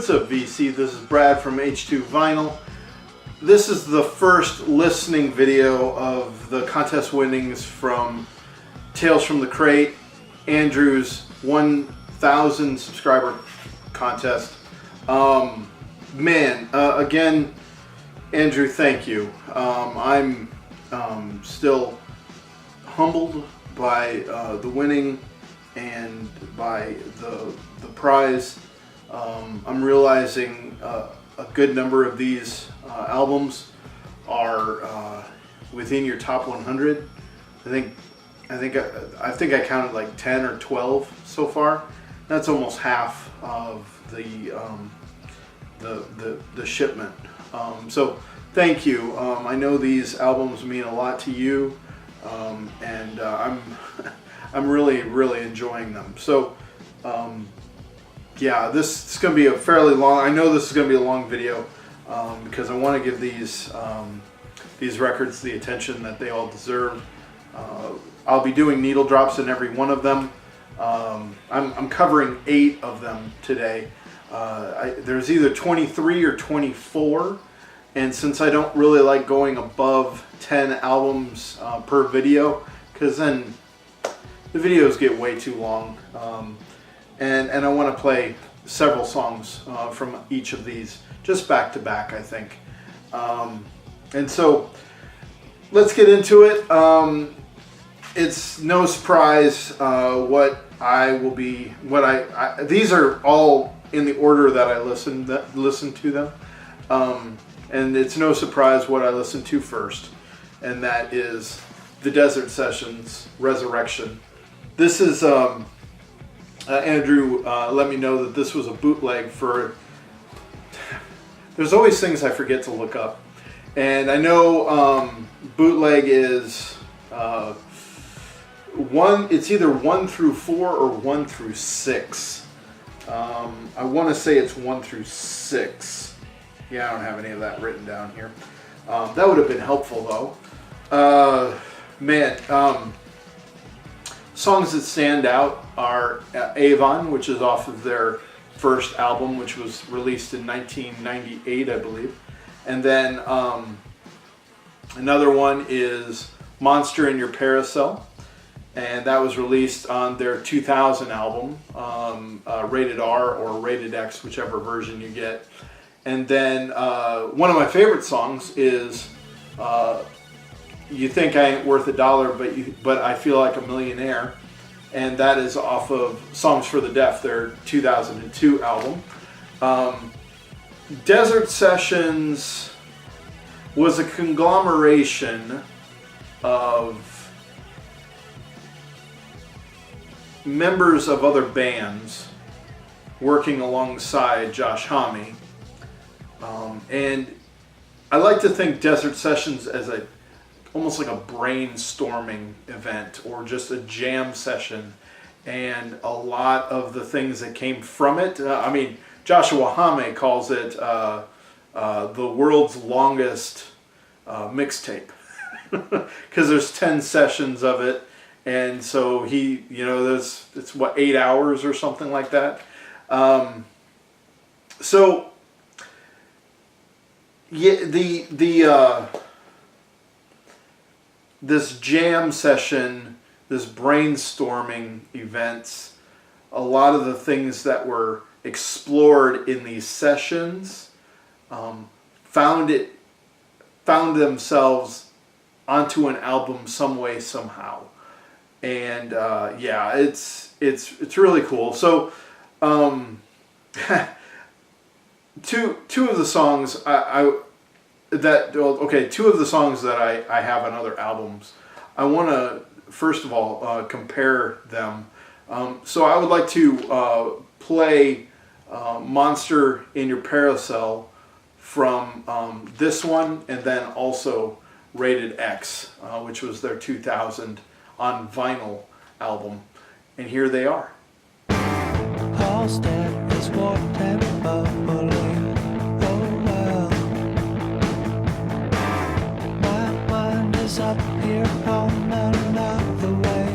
What's up, VC? This is Brad from H2Vinyl. This is the first listening video of the contest winnings from Tales from the Crate, Andrew's 1,000 subscriber contest. Again, Andrew, thank you. I'm still humbled by the winning and by the prize. I'm realizing a good number of these albums are within your top 100. I think I counted like 10 or 12 so far. That's almost half of the shipment. So thank you. I know these albums mean a lot to you, and I'm really enjoying them. So yeah, this is going to be a fairly long. I know this is going to be a long video because I want to give these records the attention that they all deserve. I'll be doing needle drops in every one of them. I'm covering 8 of them today. There's either 23 or 24, and since I don't really like going above 10 albums per video, because then the videos get way too long, and I want to play several songs from each of these, just back to back, I think. And so let's get into it. It's no surprise what I will be. These are all in the order that I listen to them, and it's no surprise what I listened to first, and that is the Desert Sessions Resurrection. This is Andrew let me know that this was a bootleg for. There's always things I forget to look up, and I know bootleg is it's either 1 through 4 or 1 through 6. I want to say it's 1 through 6. Yeah, I don't have any of that written down here. That would have been helpful though. Songs that stand out are Avon, which is off of their first album, which was released in 1998, I believe. And then another one is Monster in Your Carousel, and that was released on their 2000 album, Rated R or Rated X, whichever version you get. And then one of my favorite songs is You Think I Ain't Worth a Dollar, but I Feel Like a Millionaire, and that is off of Songs for the Deaf, their 2002 album. Desert Sessions was a conglomeration of members of other bands working alongside Josh Homme, and I like to think Desert Sessions as almost like a brainstorming event or just a jam session, and a lot of the things that came from it. Joshua Homme calls it the world's longest mixtape because there's 10 sessions of it, and so it's 8 hours or something like that. So yeah, this jam session, this brainstorming events, a lot of the things that were explored in these sessions found themselves onto an album some way, somehow. And yeah, it's really cool. So two of the songs two of the songs that I have on other albums, I want to first of all compare them. So I would like to play Monster in Your Carousel from this one, and then also Rated X, which was their 2000 on vinyl album. And here they are. Halstead is water bubbling, oh well. My mind is up here on another way,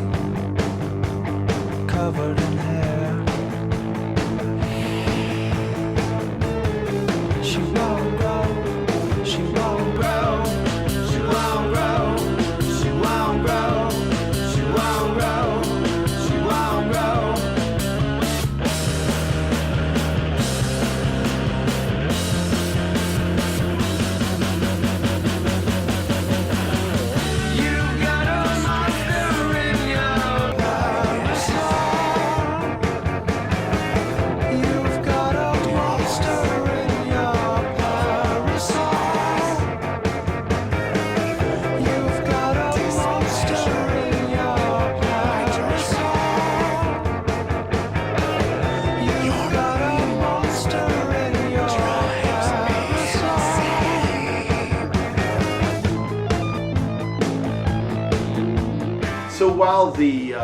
covered in hair. So while the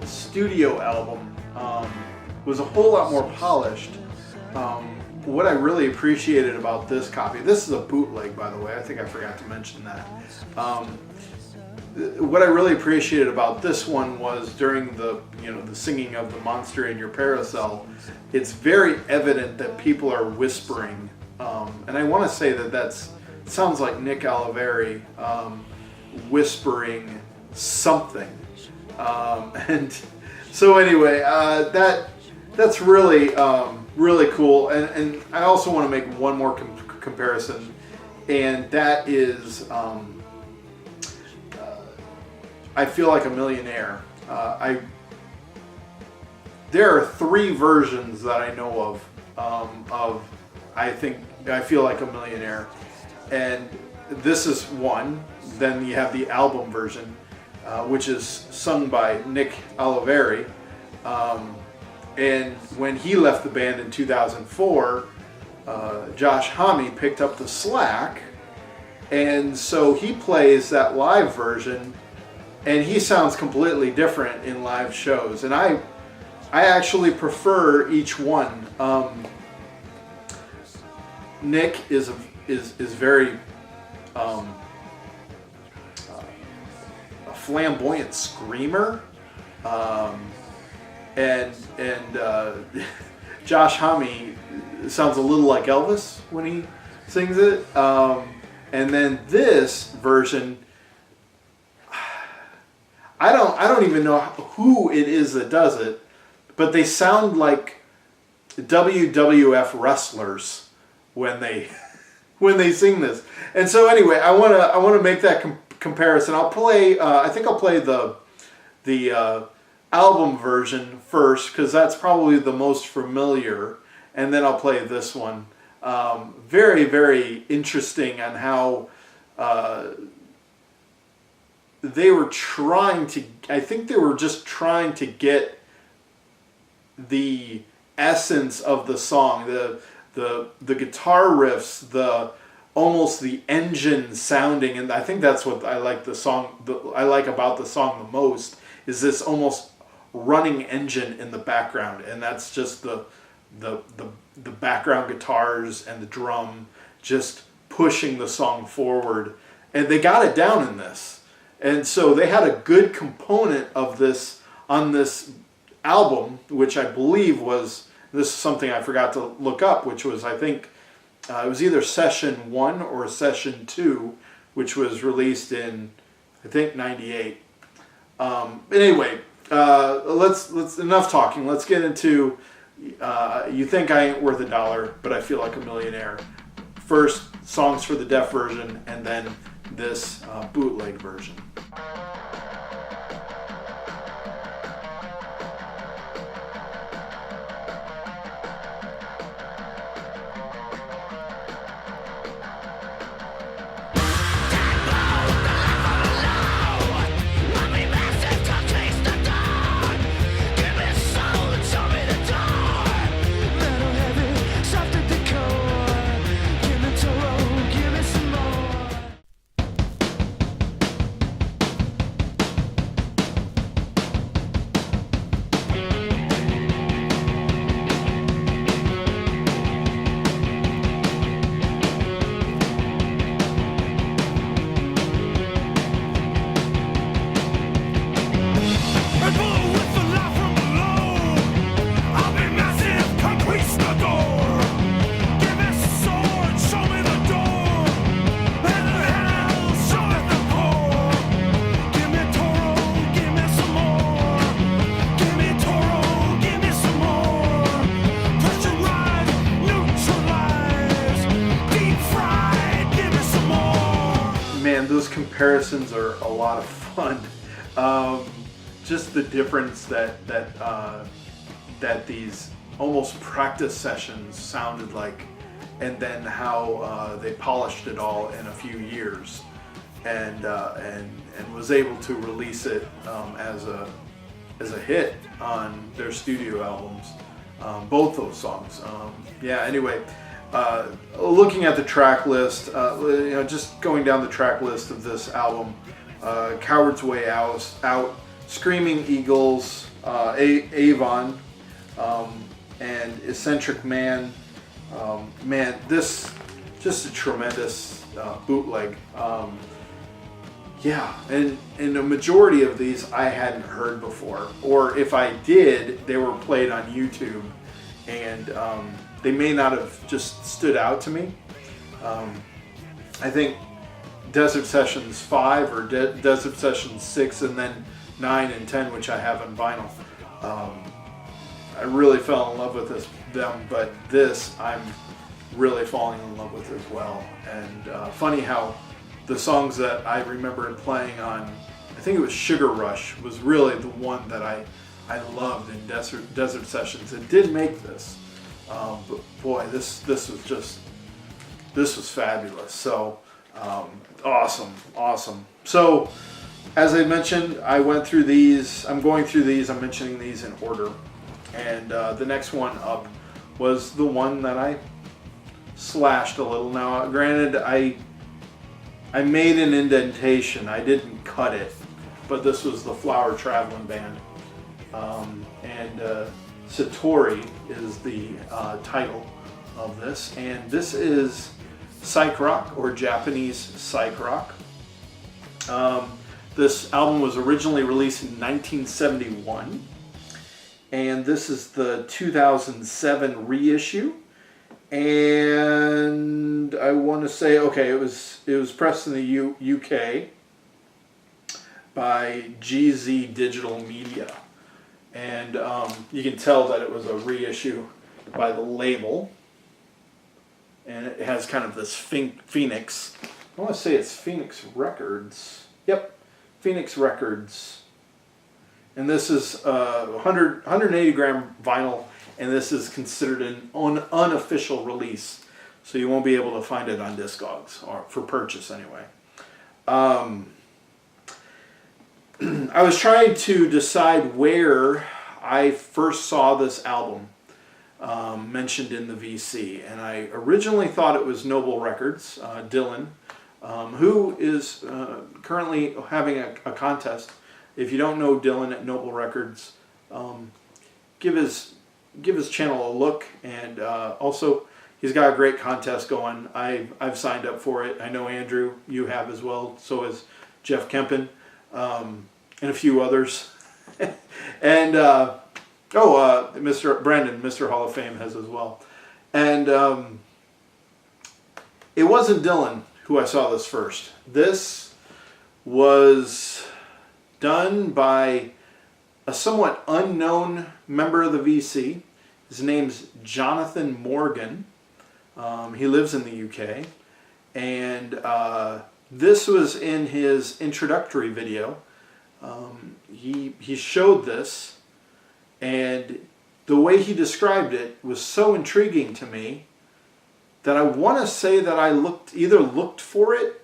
studio album was a whole lot more polished, what I really appreciated about this copy, this is a bootleg, by the way, I think I forgot to mention that. What I really appreciated about this one was during the singing of the monster in your paracel, it's very evident that people are whispering, and I want to say that sounds like Nick Oliveri whispering something, and so anyway, that's really really cool. And I also want to make one more comparison, and that is I Feel Like a Millionaire. There are 3 versions that I know of I Feel Like a Millionaire, and this is one. Then you have the album version, which is sung by Nick Oliveri, and when he left the band in 2004, Josh Homme picked up the slack, and so he plays that live version, and he sounds completely different in live shows, and I actually prefer each one. Nick is very a flamboyant screamer, and Josh Homme sounds a little like Elvis when he sings it, and then this version, I don't even know who it is that does it, but they sound like WWF wrestlers when they sing this. And so anyway, I want to make that comparison. I'll play. I think I'll play the album version first, because that's probably the most familiar, and then I'll play this one. Very, very interesting on how they were trying to, I think they were just trying to get the essence of the song, the guitar riffs, almost the engine sounding, and I think that's what I like I like about the song the most, is this almost running engine in the background, and that's just the background guitars and the drum just pushing the song forward, and they got it down in this. And so they had a good component of this on this album, which I believe was, this is something I forgot to look up, which was, I think, it was either session 1 or session 2, which was released in, I think, 98. Anyway, let's enough talking. Let's get into You Think I Ain't Worth a Dollar, But I Feel Like a Millionaire. First, Songs for the Deaf version, and then this bootleg version. Those comparisons are a lot of fun. Just the difference that these almost practice sessions sounded like, and then how they polished it all in a few years, and was able to release it as a hit on their studio albums. Both those songs. Anyway. Looking at the track list, just going down the track list of this album, Coward's Way Out Screaming Eagles, Avon, and Eccentric Man. Man, this just a tremendous bootleg. Yeah, and the majority of these I hadn't heard before, or if I did, they were played on YouTube, and they may not have just stood out to me. I think Desert Sessions 5 or Desert Sessions 6 and then 9 and 10, which I have on vinyl. I really fell in love with them, but this I'm really falling in love with as well. And funny how the songs that I remember playing on, I think it was Sugar Rush, was really the one that I loved in Desert Sessions. It did make this, but boy, this was fabulous. So awesome. So as I mentioned, I went through these. I'm going through these. I'm mentioning these in order, and the next one up was the one that I slashed a little. Now, granted, I made an indentation. I didn't cut it, but this was the Flower Traveling Band, and Satori is the title of this, and this is psych rock or Japanese psych rock. This album was originally released in 1971, and this is the 2007 reissue. And I want to say, okay, it was pressed in the UK by GZ Digital Media, and you can tell that it was a reissue by the label, and it has kind of this Phoenix. I want to say it's Phoenix Records. Yep, Phoenix Records. And this is 180 gram vinyl. And this is considered an unofficial release, so you won't be able to find it on Discogs, or for purchase anyway. I was trying to decide where I first saw this album mentioned in the VC, and I originally thought it was Noble Records, Dylan, who is currently having a contest. If you don't know Dylan at Noble Records, give his channel a look, and also he's got a great contest going. I've signed up for it. I know Andrew, you have as well. So has Jeff Kempen, and a few others, and Mr. Brandon, Mr. Hall of Fame, has as well. And it wasn't Dylan who I saw this first. This was done by a somewhat unknown member of the VC. His name's Jonathan Morgan. He lives in the UK. And this was in his introductory video. He showed this, and the way he described it was so intriguing to me that I want to say that I either looked for it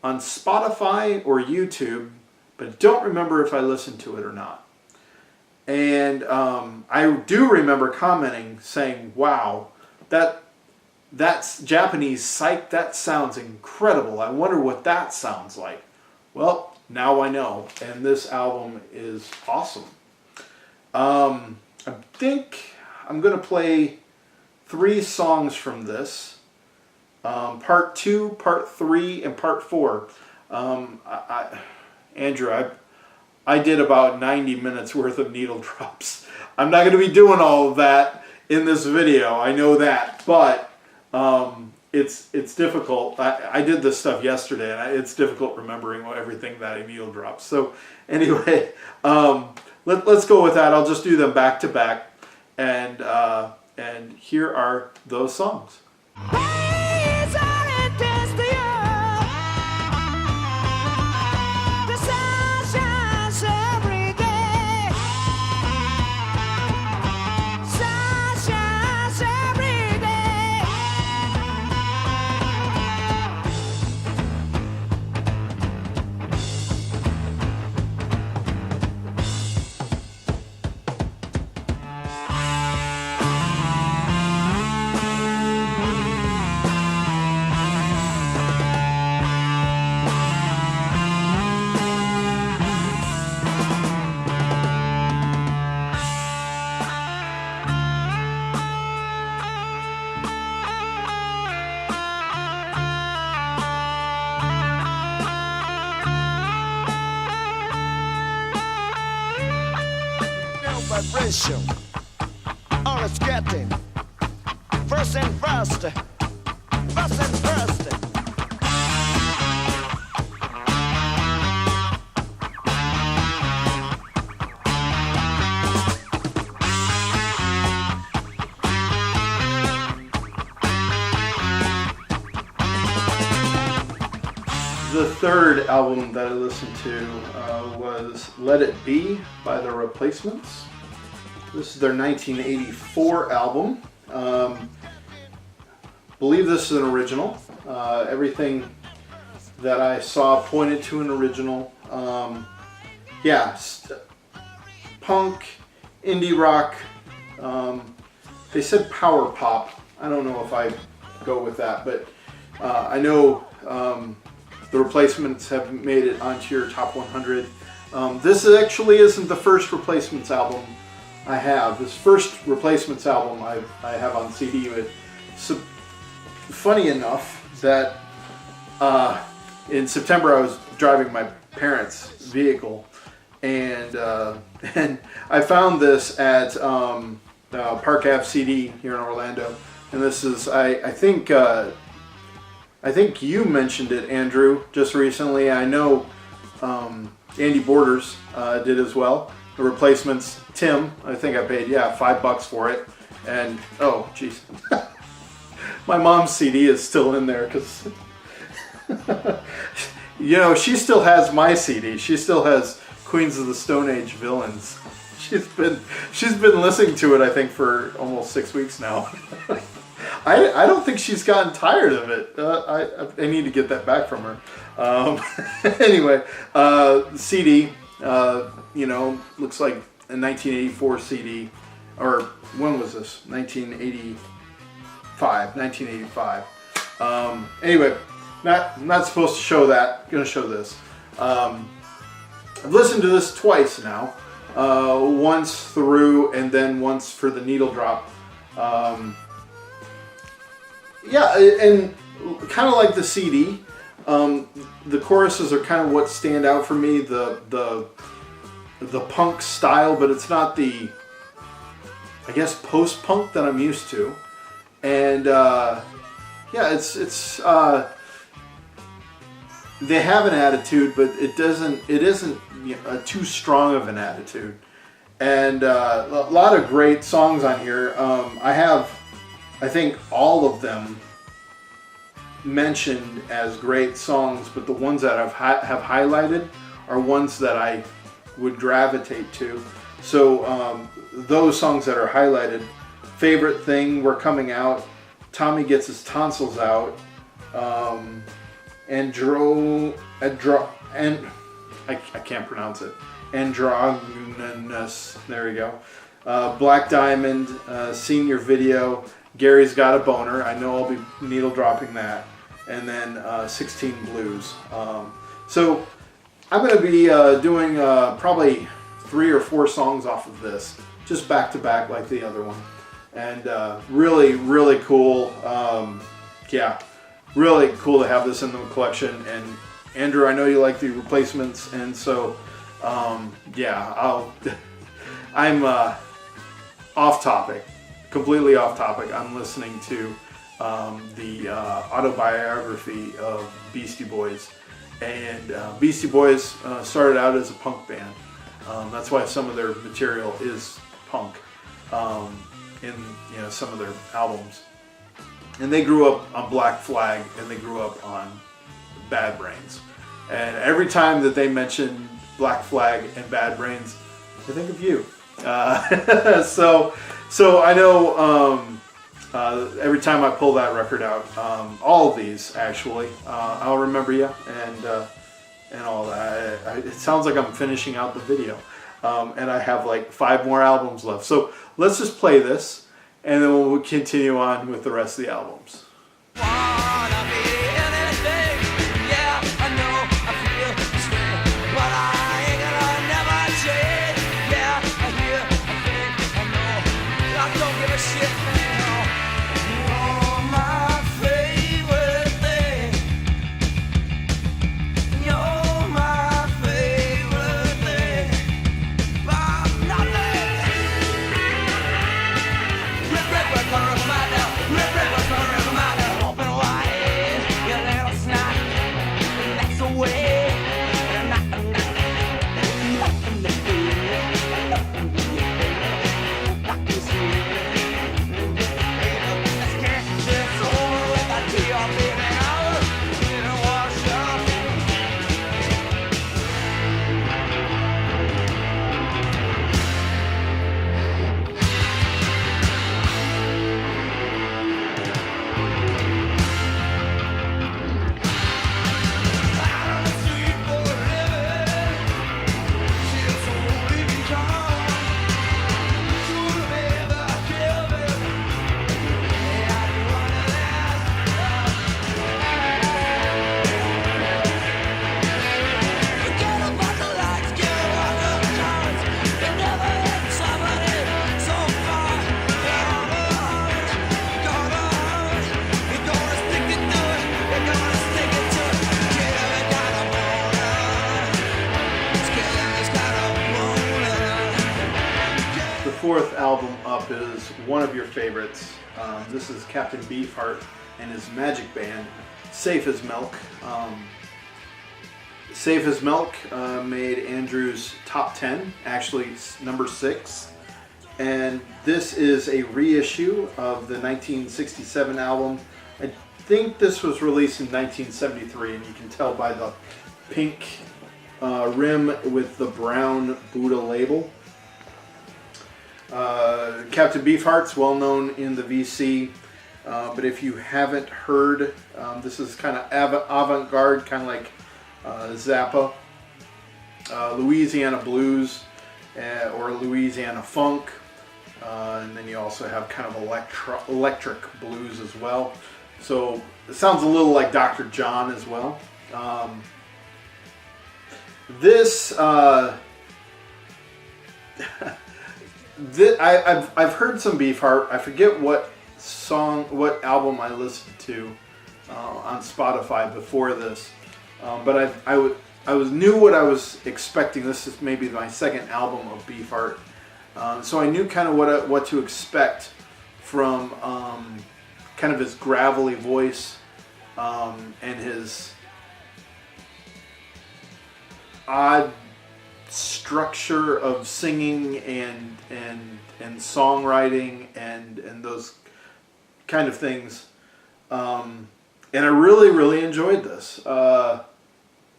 on Spotify or YouTube, but don't remember if I listened to it or not. And I do remember commenting, saying, wow, that's Japanese psych, that sounds incredible. I wonder what that sounds like. Well, now I know, and this album is awesome. I think I'm going to play 3 songs from this. Part 2, Part 3, and Part 4. Andrew, I did about 90 minutes worth of needle drops. I'm not going to be doing all of that in this video, I know that, but it's difficult. I did this stuff yesterday, and it's difficult remembering everything that I needle dropped. So anyway, let's go with that. I'll just do them back to back, and here are those songs. vibration. All it's getting. First and first. First and first. The third album that I listened to was Let It Be by The Replacements. This is their 1984 album. Believe this is an original. Everything that I saw pointed to an original. Punk, indie rock. They said power pop. I don't know if I go with that, but I know The Replacements have made it onto your top 100. This actually isn't the first Replacements album I have. This first Replacements album I have on CD. It's funny enough that in September I was driving my parents' vehicle, and I found this at Park Ave CD here in Orlando. And this is, I think you mentioned it, Andrew, just recently. I know Andy Borders did as well. The Replacements, Tim, I think I paid, $5 for it. And, oh, jeez. My mom's CD is still in there because, she still has my CD. She still has Queens of the Stone Age Villains. She's been listening to it, I think, for almost 6 weeks now. I don't think she's gotten tired of it. I need to get that back from her. Anyway, CD, looks like a 1984 CD. Or when was this? 1985. Anyway, not supposed to show that. Gonna show this. I've listened to this twice now. Once through and then once for the needle drop. And kind of like the CD, the choruses are kind of what stand out for me. The punk style, but it's not the, I guess, post-punk that I'm used to. And it's they have an attitude, but it isn't too strong of an attitude. And a lot of great songs on here. I think all of them mentioned as great songs, but the ones that have highlighted are ones that I would gravitate to. So those songs that are highlighted: Favorite Thing, We're Coming Out, Tommy Gets His Tonsils Out, and I can't pronounce it. Androgynous. There we go. Black Diamond, Senior Video, Gary's Got a Boner. I know I'll be needle dropping that. And then 16 Blues. So I'm going to be doing probably 3 or 4 songs off of this, just back to back like the other one. And really, really cool. Really cool to have this in the collection. And Andrew, I know you like the Replacements, and so I'm off topic, completely off topic. I'm listening to the autobiography of Beastie Boys, and Beastie Boys started out as a punk band. That's why some of their material is punk in some of their albums. And they grew up on Black Flag, and they grew up on Bad Brains. And every time that they mention Black Flag and Bad Brains, I think of you. So I know every time I pull that record out, all of these actually, I'll remember you and all that. It sounds like I'm finishing out the video, and I have like 5 more albums left. So let's just play this, and then we'll continue on with the rest of the albums. fourth album up is one of your favorites. This is Captain Beefheart and his Magic Band, Safe as Milk. Safe as Milk made Andrew's top 10, actually number 6. And this is a reissue of the 1967 album. I think this was released in 1973, and you can tell by the pink rim with the brown Buddha label. Captain Beefheart's well known in the VC, but if you haven't heard, this is kind of avant-garde, kind of like Zappa, Louisiana blues, or Louisiana funk, and then you also have kind of electric blues as well. So it sounds a little like Dr. John as well. I've heard some Beefheart. I forget what album I listened to on Spotify before this, but I knew what I was expecting. This is maybe my second album of Beefheart, so I knew kind of what to expect from kind of his gravelly voice and his odd structure of singing and songwriting and those kind of things, and I really enjoyed this.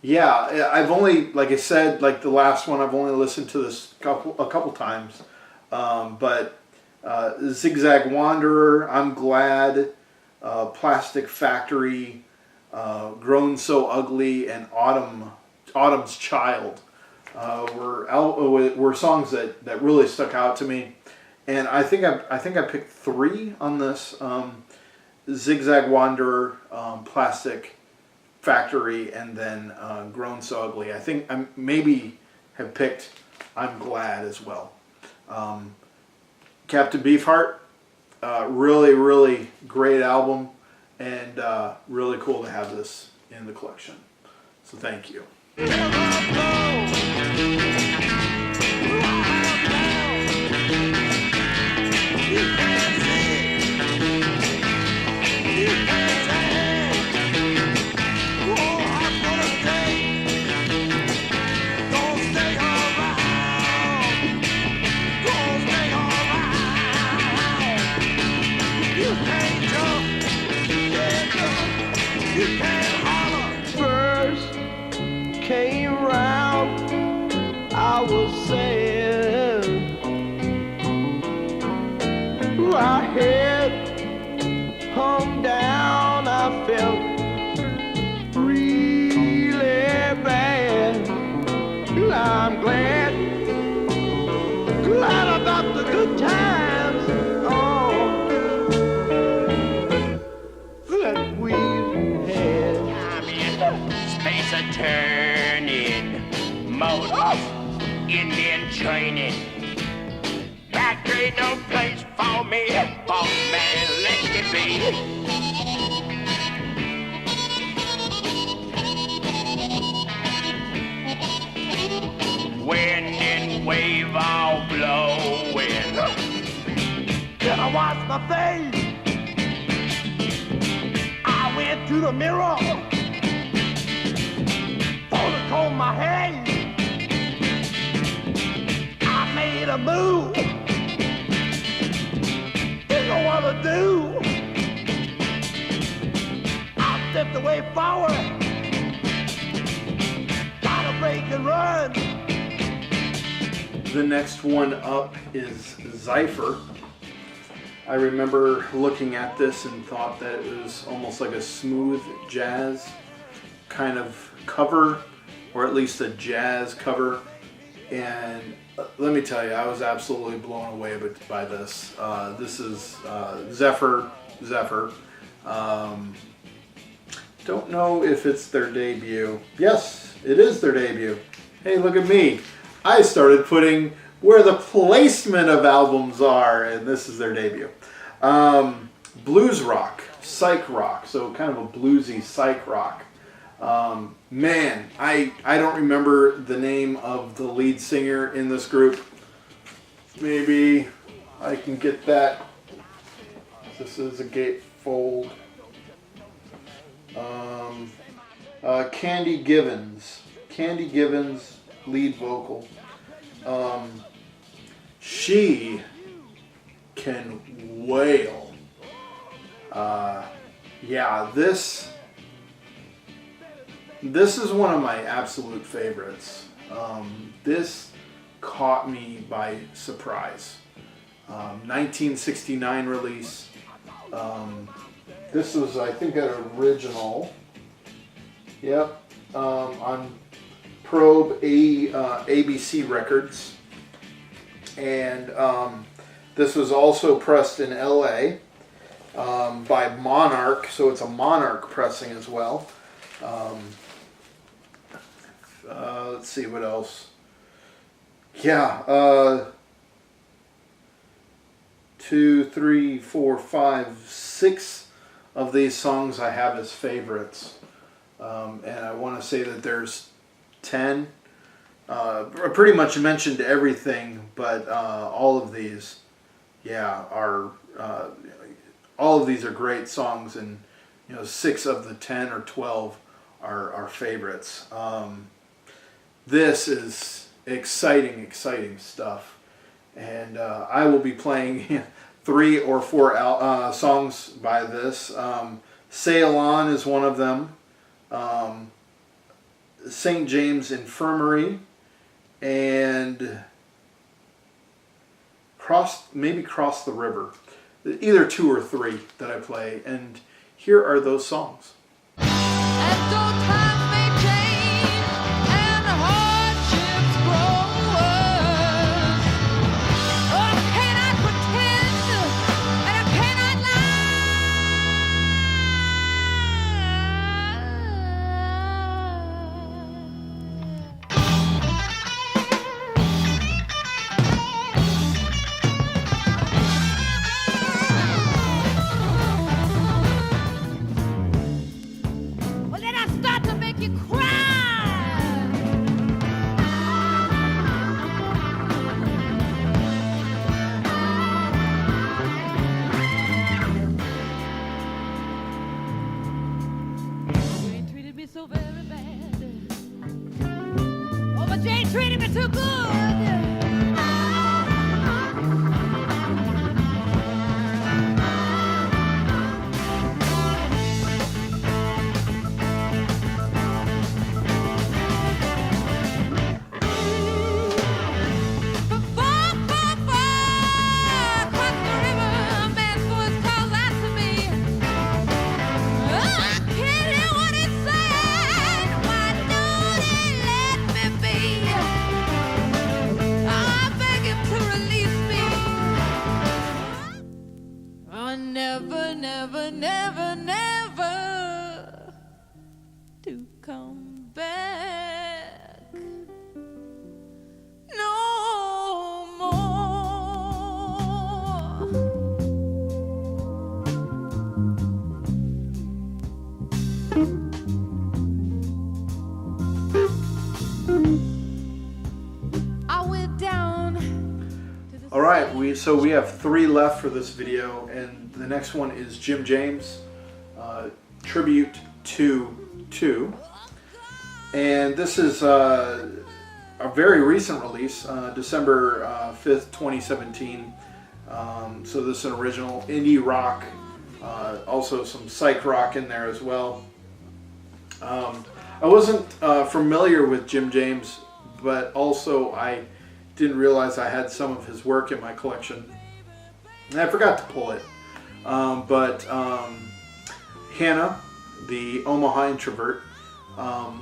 Yeah, I've only, like I said, like the last one, I've only listened to this a couple times, but Zigzag Wanderer, I'm Glad, Plastic Factory, Grown So Ugly, and Autumn's Child were songs that really stuck out to me, and I think I picked 3 on this: Zigzag Wanderer, Plastic Factory, and then Grown So Ugly. I think I maybe have picked I'm Glad as well. Captain Beefheart, really great album, and really cool to have this in the collection. So thank you. Came round, I was saying, my head hung down, I felt really bad. I'm glad about the good times, that we've had. I'm in space a turning mode of Indian training. Factory no place for me, boss man, let me be. Wind and wave all blowing. Then I washed my face, I went to the mirror, thought to comb my hair, I made a move, didn't know what to do, I stepped away forward, got a break and run. The next one up is Zypher. I remember looking at this and thought that it was almost like a smooth jazz kind of cover, or at least a jazz cover. And let me tell you, I was absolutely blown away by this. This is Zephyr. Don't know if it's their debut. Yes, it is their debut. Hey, look at me. I started putting where the placement of albums are, and this is their debut. Blues rock, psych rock, so kind of a bluesy psych rock. Man, I don't remember the name of the lead singer in this group. Maybe I can get that. This is a gatefold. Candy Givens. Candy Givens, lead vocal. She can wail. Yeah, this is one of my absolute favorites. This caught me by surprise. 1969 release. This was, I think, an original. Yep. On Probe ABC Records. And this was also pressed in LA by Monarch, so it's a Monarch pressing as well. Let's see what else. Yeah, 2, 3, 4, 5, 6 of these songs I have as favorites. And I want to say that there's 10. I pretty much mentioned everything, but all of these, yeah, are all of these are great songs, and 6 of the 10 or 12 are favorites. This is exciting stuff, and I will be playing 3 or 4 songs by this. Sail On is one of them. St. James Infirmary, and Cross the River. Either 2 or 3 that I play, and here are those songs. And though times may change and hardships grow worse, oh, I cannot pretend and I cannot well, then I start to make you cry. You ain't treated me so very bad. Oh, but you ain't treated me too good. Never, never, never, never to come back no more. I went down to the All right, we have 3 left for this video, and the next one is Jim James, Tribute to 2. And this is a very recent release, December 5th, 2017. So this is an original indie rock, also some psych rock in there as well. I wasn't familiar with Jim James, but also I didn't realize I had some of his work in my collection, and I forgot to pull it. But Hannah, the Omaha introvert,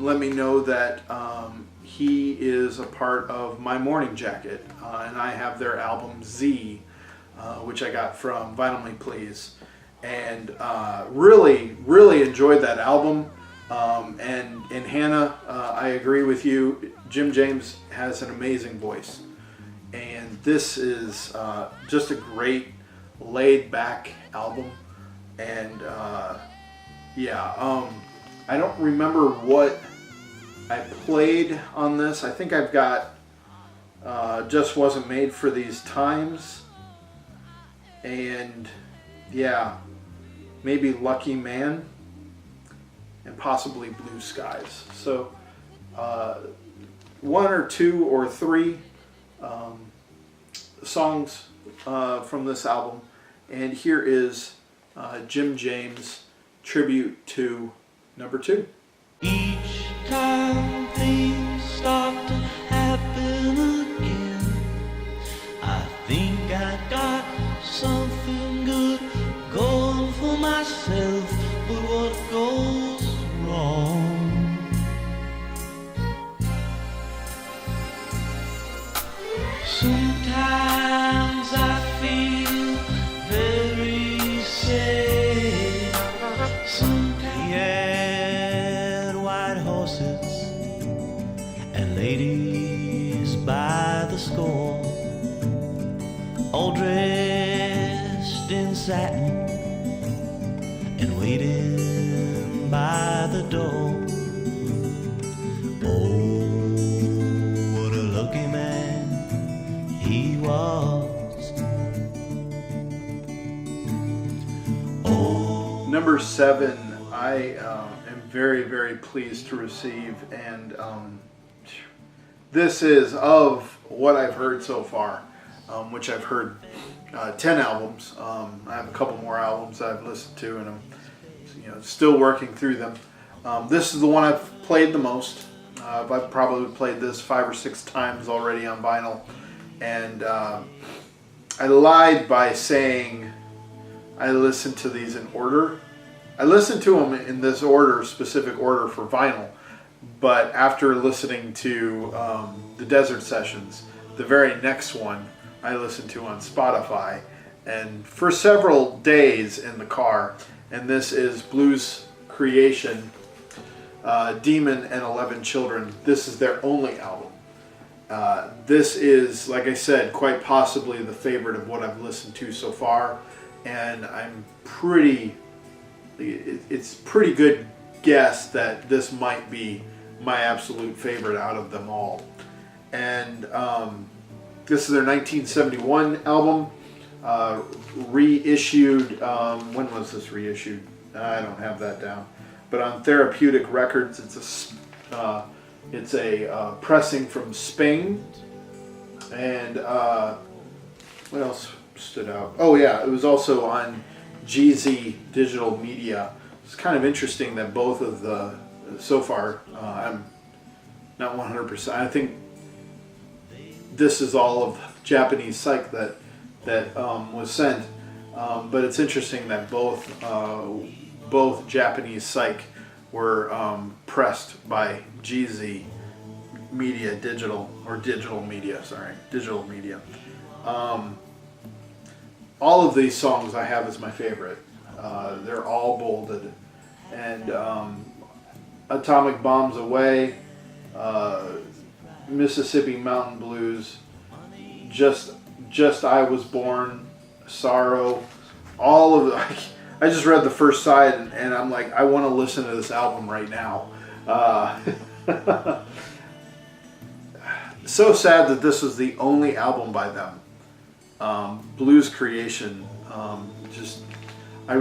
let me know that he is a part of My Morning Jacket, and I have their album Z, which I got from Vinyl Me Please, and really enjoyed that album. And Hannah, I agree with you. Jim James has an amazing voice, and this is just a great laid back album. And I don't remember what I played on this. I think I've got Just Wasn't Made for These Times. and yeah, maybe Lucky Man, and possibly Blue Skies. So one or two or three songs from this album, and here is Jim James' tribute to number 2. Each time things start to happen again, I think I got something good going for myself, but what goes wrong? Sometimes I feel very sad. Sometimes he had white horses and ladies by the score, all dressed in satin and waiting by the door. Oh, what a lucky man he was. Oh, Number 7, I am very, very pleased to receive, and this is, of what I've heard so far, which I've heard 10 albums. I have a couple more albums that I've listened to, and I'm still working through them. This is the one I've played the most. I've probably played this 5 or 6 times already on vinyl, and I lied by saying I listened to these in order. I listened to them in this order, specific order for vinyl, but after listening to the Desert Sessions, the very next one I listened to on Spotify, and for several days in the car, and this is Blues Creation, Demon and 11 Children. This is their only album. This is, like I said, quite possibly the favorite of what I've listened to so far, and it's pretty good guess that this might be my absolute favorite out of them all. And this is their 1971 album, reissued, when was this reissued? I don't have that down, but on Therapeutic Records. It's a pressing from Spain. And what else stood out? Oh yeah, it was also on GZ Digital Media. It's kind of interesting that both of the, so far, I'm not 100%, I think this is all of Japanese psych that was sent, but it's interesting that both Japanese psych were pressed by GZ Media Digital, or Digital Media. All of these songs I have as my favorite. They're all bolded, and Atomic Bombs Away, Mississippi Mountain Blues, Just I Was Born, Sorrow, all of the, I just read the first side, and I'm like, I want to listen to this album right now. So sad that this was the only album by them. Blues Creation, I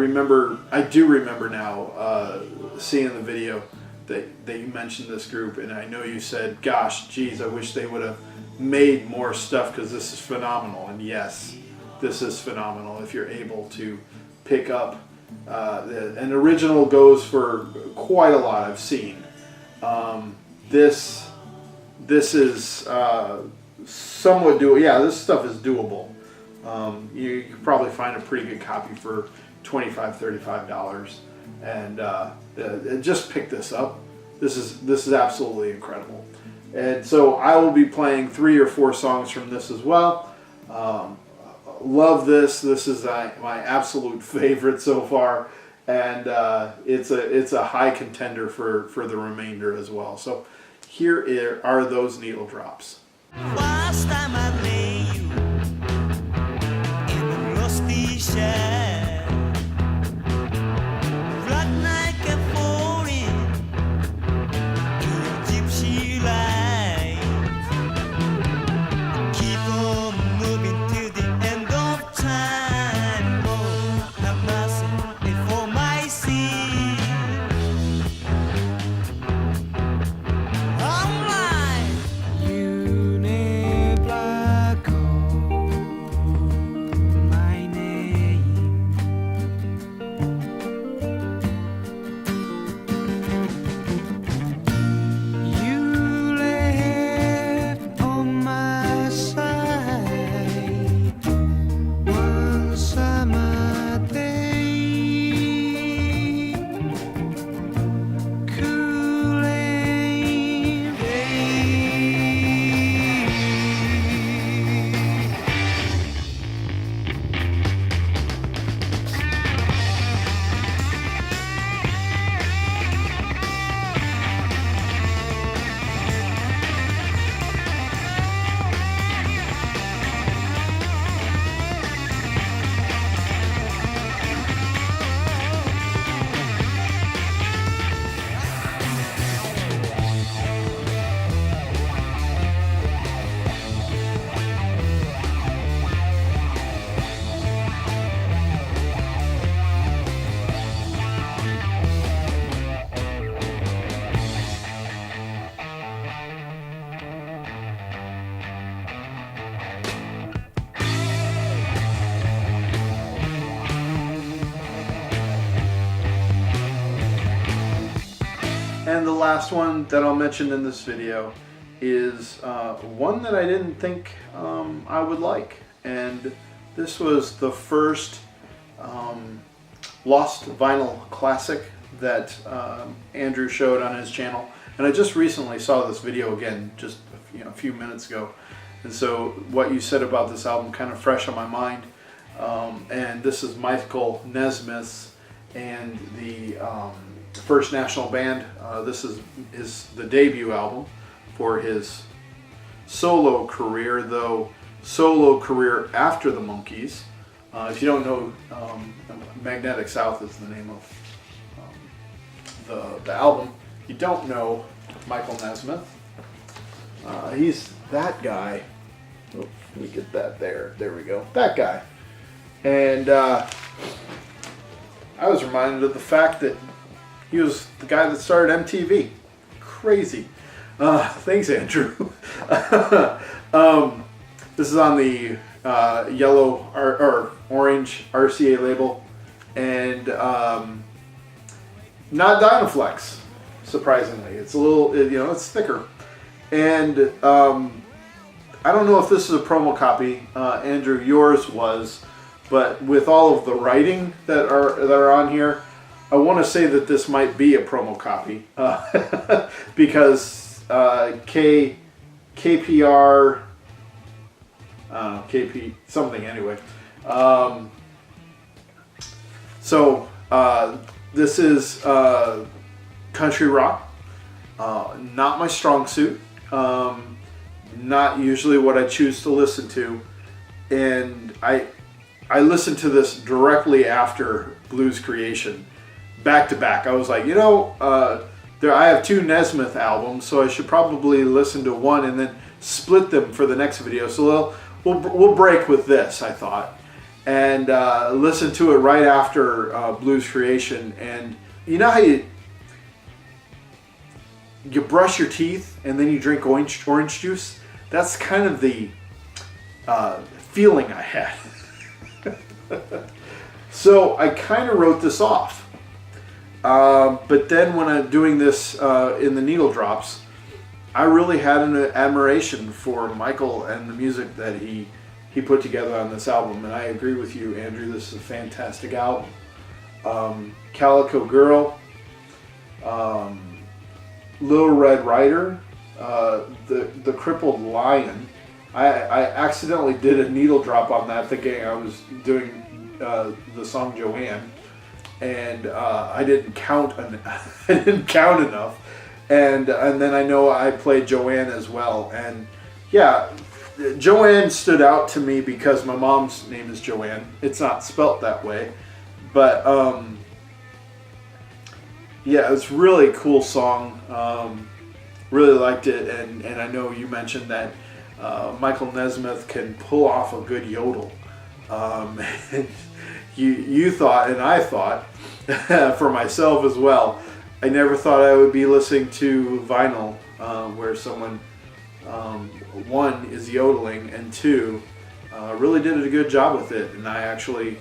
do remember now seeing the video that you mentioned this group, and I know you said, gosh, geez, I wish they would have made more stuff because this is phenomenal. And yes, this is phenomenal if you're able to pick up. An original goes for quite a lot, I've seen. This is somewhat doable. Yeah, this stuff is doable. You could probably find a pretty good copy for $25, $35, and just pick this up. This is absolutely incredible. And so I will be playing 3 or 4 songs from this as well. Love this. This is my absolute favorite so far, and it's a high contender for the remainder as well. So here are those needle drops. last time I lay you in the rusty shed, black night kept falling to a gypsy light. Keep on moving till the end of time. the last one that I'll mention in this video is one that I didn't think I would like. And this was the first Lost Vinyl classic that Andrew showed on his channel. And I just recently saw this video again just a few minutes ago. And so what you said about this album kind of fresh on my mind. And this is Michael Nesmith's and the First National Band. This is the debut album for his solo career, though solo career after the Monkees. If you don't know, Magnetic South is the name of the album. You don't know Michael Nesmith. He's that guy. Oh, let me get that there. There we go. That guy. And I was reminded of the fact that he was the guy that started MTV. Crazy. Thanks, Andrew. This is on the yellow or orange RCA label, and not Dynaflex. Surprisingly, it's a little, it's thicker. And I don't know if this is a promo copy. Andrew, yours was, but with all of the writing that are on here, I want to say that this might be a promo copy because KPR, KP something anyway. So this is country rock, not my strong suit, not usually what I choose to listen to, and I listened to this directly after Blues Creation, back to back. I was like, I have two Nesmith albums, so I should probably listen to one and then split them for the next video. So we'll break with this, I thought, and listen to it right after Blues Creation. And you know how you brush your teeth and then you drink orange juice? That's kind of the feeling I had. So I kind of wrote this off. But then when I'm doing this in the needle drops, I really had an admiration for Michael and the music that he put together on this album. And I agree with you, Andrew. This is a fantastic album. Calico Girl, Little Red Rider, the Crippled Lion. I accidentally did a needle drop on that thinking I was doing the song Joanne, and I didn't count enough, and then I know I played Joanne as well. And yeah, Joanne stood out to me because my mom's name is Joanne. It's not spelt that way, but yeah, it's really cool song. Really liked it, and I know you mentioned that Michael Nesmith can pull off a good yodel. And you thought, and I thought, for myself as well, I never thought I would be listening to vinyl where someone, one, is yodeling, and two, really did a good job with it, and I actually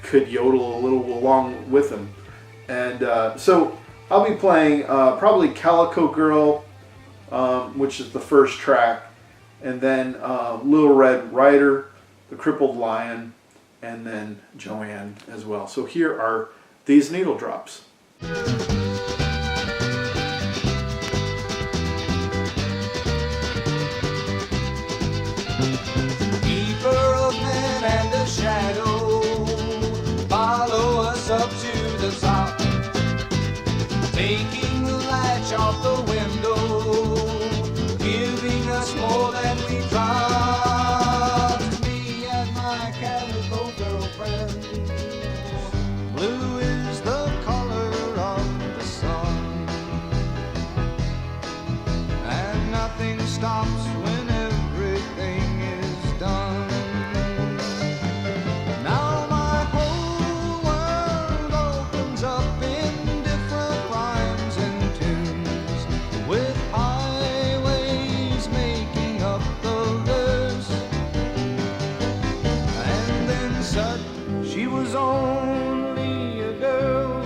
could yodel a little along with him. And so I'll be playing probably Calico Girl, which is the first track, and then Little Red Rider, The Crippled Lion, and then Joanne as well. So here are these needle drops. Keeper of men and the shadow, follow us up to the top, taking the latch off the window, giving us more than we dropped. Me and my calico girlfriend, blue is the color of the sun, and nothing stops when everything is done. Now my whole world opens up in different rhymes and tunes, with highways making up the verse. And then suddenly she was only a girl.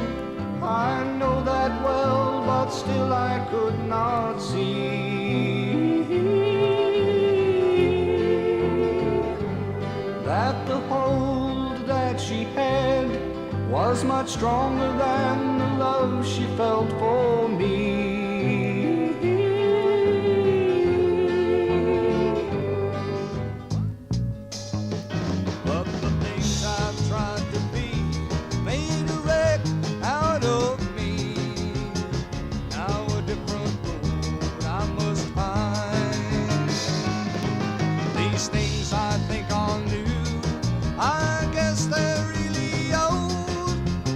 I know that well, but was much stronger than the love she felt for me. But the things I've tried to be made a wreck out of me. Now a different road I must find. These things I think are new, I guess they're really old.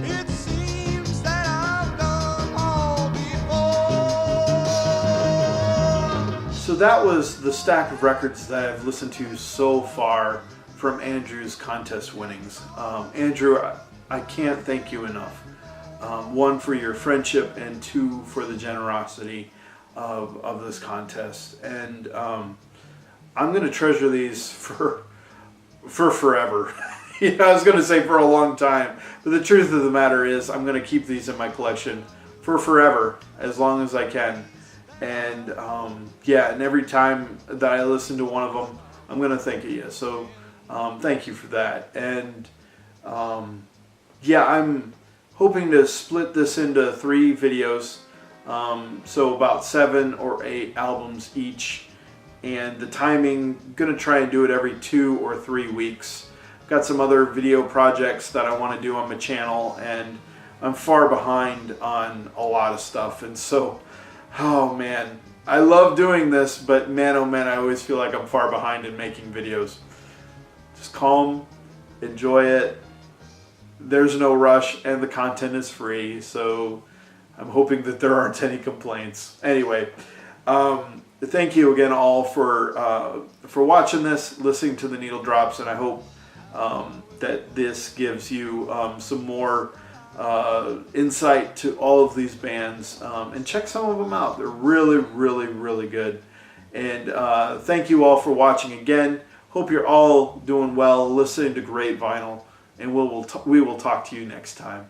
It seems that I've done all before. So that was the stack of records that I've listened to so far from Andrew's contest winnings. Andrew, I can't thank you enough. One, for your friendship, and two, for the generosity of this contest. And I'm going to treasure these for forever. You know, I was going to say for a long time, but the truth of the matter is I'm going to keep these in my collection for forever, as long as I can. And yeah, and every time that I listen to one of them, I'm going to think of you. So thank you for that. And yeah, I'm hoping to split this into 3 videos, so about 7 or 8 albums each. And the timing, going to try and do it every 2 or 3 weeks. Got some other video projects that I want to do on my channel, and I'm far behind on a lot of stuff. And so, oh man, I love doing this, but man, oh man, I always feel like I'm far behind in making videos. Just calm, enjoy it. There's no rush, and the content is free, so I'm hoping that there aren't any complaints. Anyway, thank you again all for watching this, listening to the needle drops, and I hope that this gives you some more insight to all of these bands, and check some of them out. They're really, really, really good. And thank you all for watching again. Hope you're all doing well, listening to great vinyl, and we will talk to you next time.